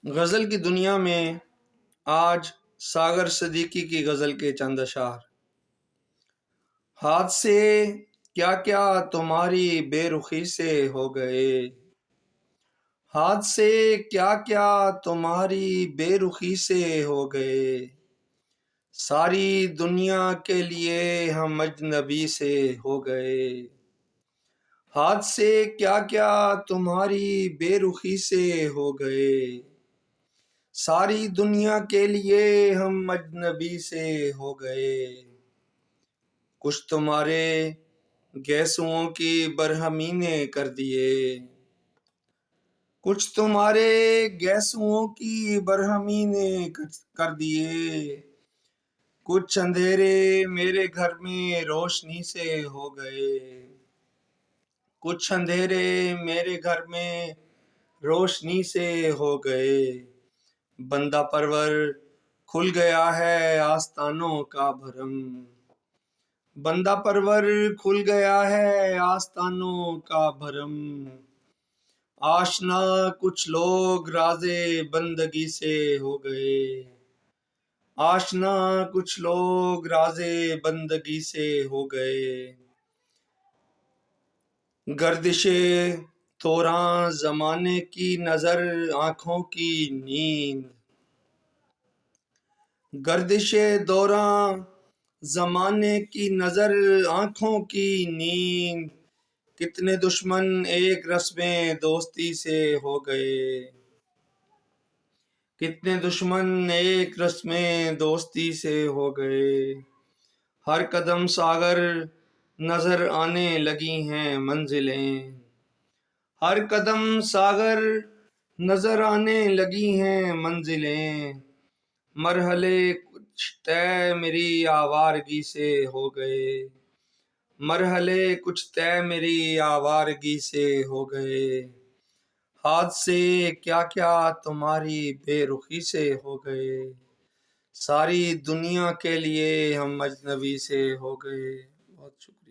غزل کی دنیا میں آج ساغر صدیقی کی غزل کے چند اشعار۔ ہاتھ سے کیا کیا تمہاری بے رخی سے ہو گئے، ہاتھ سے کیا کیا تمہاری بے رخی سے ہو گئے، ساری دنیا کے لیے ہم اجنبی سے ہو گئے، ہاتھ سے کیا کیا تمہاری بے رخی سے ہو گئے، ساری دنیا کے لیے ہم اجنبی سے ہو گئے، کچھ تمہارے گیسوؤں کی برہمی نے کر دیے، کچھ تمہارے گیسوؤں کی برہمی نے کر دیے، کچھ اندھیرے میرے گھر میں روشنی سے ہو گئے، کچھ اندھیرے میرے گھر میں روشنی سے ہو گئے، بندہ پرور کھل گیا ہے آستانوں کا بھرم، بندہ پرور کھل گیا ہے آستانوں کا بھرم، آشنا کچھ لوگ راز بندگی سے ہو گئے، آشنا کچھ لوگ راز بندگی سے ہو گئے، گردش دوران زمانے کی نظر آنکھوں کی نیند، گردش دوران زمانے کی نظر آنکھوں کی نیند، کتنے دشمن ایک رسم دوستی سے ہو گئے، کتنے دشمن ایک رسم دوستی سے ہو گئے، ہر قدم ساغر نظر آنے لگی ہیں منزلیں، ہر قدم ساغر نظر آنے لگی ہیں منزلیں، مرحلے کچھ طے میری آوارگی سے ہو گئے، مرحلے کچھ طے میری آوارگی سے ہو گئے، ہاتھ سے کیا کیا تمہاری بے رخی سے ہو گئے، ساری دنیا کے لیے ہم اجنبی سے ہو گئے۔ بہت شکریہ۔